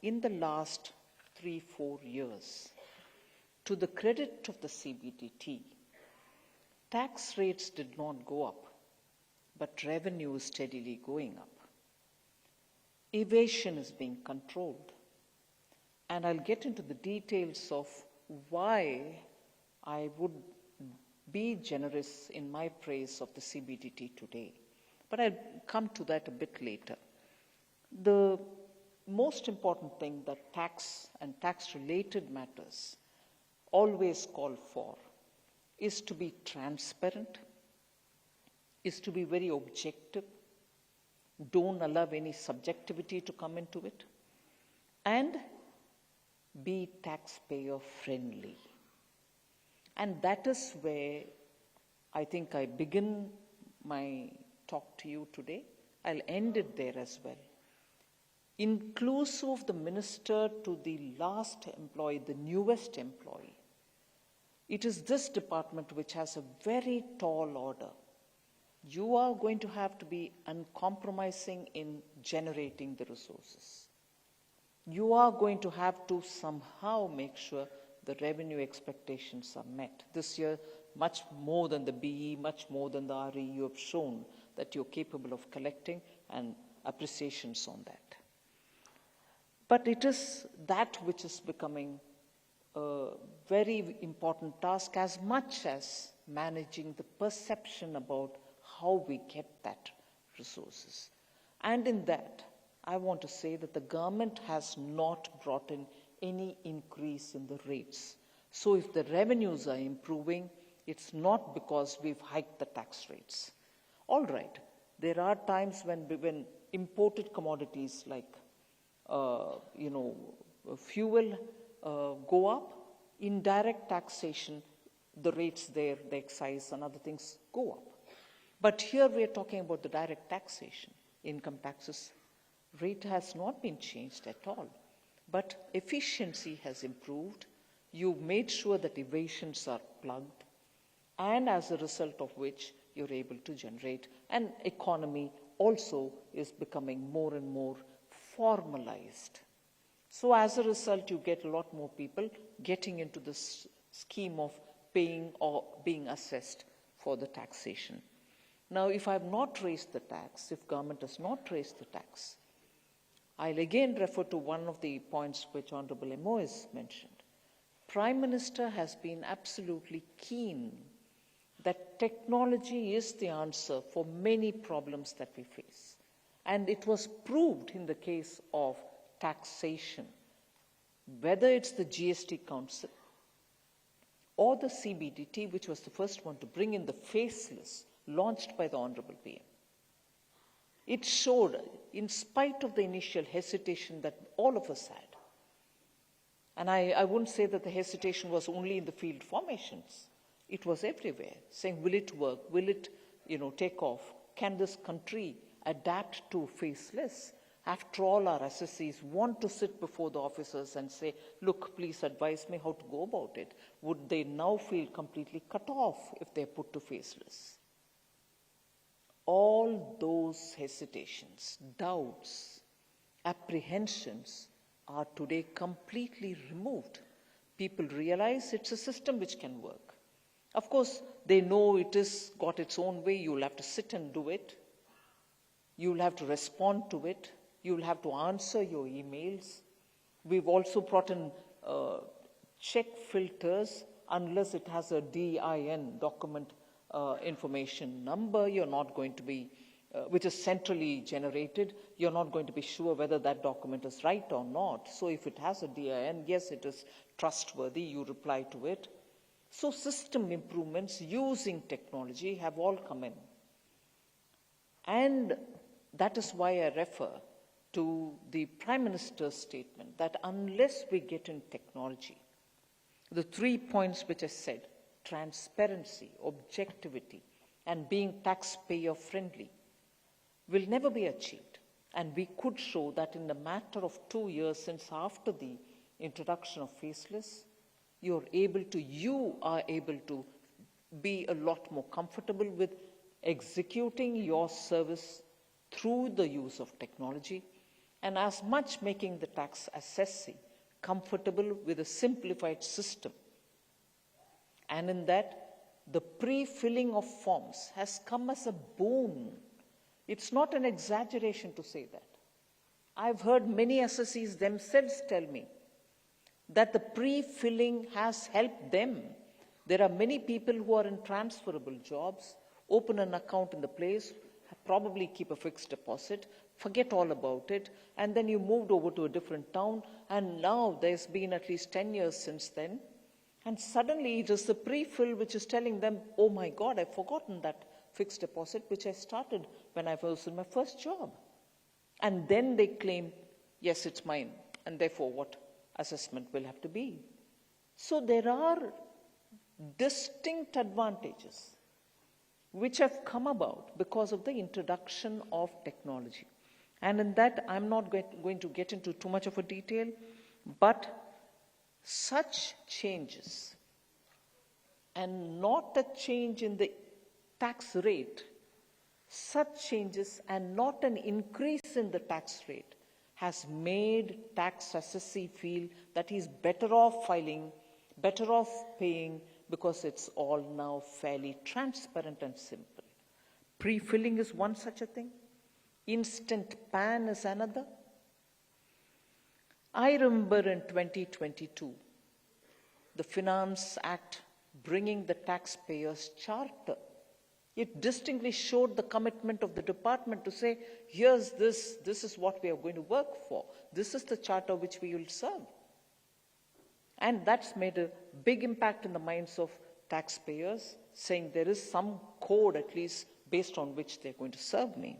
in the last 3-4 years, to the credit of the CBDT, tax rates did not go up, but revenue is steadily going up. Evasion is being controlled. And I'll get into the details of why I would be generous in my praise of the CBDT today. But I'll come to that a bit later. The most important thing that tax and tax-related matters always call for is to be transparent, is to be very objective, don't allow any subjectivity to come into it, and be taxpayer friendly. And that is where I think I begin my talk to you today. I'll end it there as well. Inclusive of the minister to the last employee, the newest employee, it is this department which has a very tall order. You are going to have to be uncompromising in generating the resources. You are going to have to somehow make sure the revenue expectations are met. This year, much more than the BE, much more than the RE, you have shown that you're capable of collecting, and appreciations on that. But it is that which is becoming a very important task, as much as managing the perception about how we get that resources. And in that, I want to say that the government has not brought in any increase in the rates. So if the revenues are improving, it's not because we've hiked the tax rates. All right, there are times when imported commodities like fuel go up, indirect taxation, the rates there, the excise and other things go up. But here we are talking about the direct taxation. Income taxes rate has not been changed at all. But efficiency has improved. You've made sure that evasions are plugged, and as a result of which you're able to generate. And economy also is becoming more and more formalized. So as a result, you get a lot more people getting into this scheme of paying or being assessed for the taxation. Now, if I have not raised the tax, if government has not raised the tax, I'll again refer to one of the points which Honorable MO has mentioned. Prime Minister has been absolutely keen that technology is the answer for many problems that we face. And it was proved in the case of taxation, whether it's the GST Council or the CBDT, which was the first one to bring in the faceless, launched by the Honorable PM. It showed, in spite of the initial hesitation that all of us had, and I wouldn't say that the hesitation was only in the field formations. It was everywhere, saying, will it work? Will it, take off? Can this country adapt to faceless? After all, our assessees want to sit before the officers and say, look, please advise me how to go about it. Would they now feel completely cut off if they're put to faceless? All those hesitations, doubts, apprehensions are today completely removed. People realize it's a system which can work. Of course, they know it has got its own way. You'll have to sit and do it. You'll have to respond to it. You'll have to answer your emails. We've also brought in check filters unless it has a DIN, document information number. You're not going to be, which is centrally generated, you're not going to be sure whether that document is right or not. So if it has a DIN, yes, it is trustworthy, you reply to it. So system improvements using technology have all come in. And that is why I refer to the Prime Minister's statement that unless we get in technology, the 3 points which I said, transparency, objectivity, and being taxpayer friendly, will never be achieved. And we could show that in the matter of 2 years since after the introduction of faceless, you are able to be a lot more comfortable with executing your service through the use of technology, and as much making the tax assessee comfortable with a simplified system. And in that, the pre-filling of forms has come as a boon. It's not an exaggeration to say that. I've heard many assessees themselves tell me that the pre-filling has helped them. There are many people who are in transferable jobs, open an account in the place, probably keep a fixed deposit, forget all about it, and then you moved over to a different town, and now there's been at least 10 years since then, and suddenly it is the pre-fill which is telling them, oh my God, I've forgotten that fixed deposit which I started when I was in my first job. And then they claim, yes, it's mine, and therefore what assessment will have to be. So there are distinct advantages which have come about because of the introduction of technology. And in that, I'm not going to get into too much of a detail, but such changes, and not a change in the tax rate, such changes and not an increase in the tax rate has made tax assessee feel that he's better off filing, better off paying, because it's all now fairly transparent and simple. Pre-filling is one such a thing. Instant PAN is another. I remember in 2022, the Finance Act bringing the taxpayers' charter. It distinctly showed the commitment of the department to say, here's this is what we are going to work for. This is the charter which we will serve. And that's made a big impact in the minds of taxpayers, saying there is some code at least based on which they're going to serve me.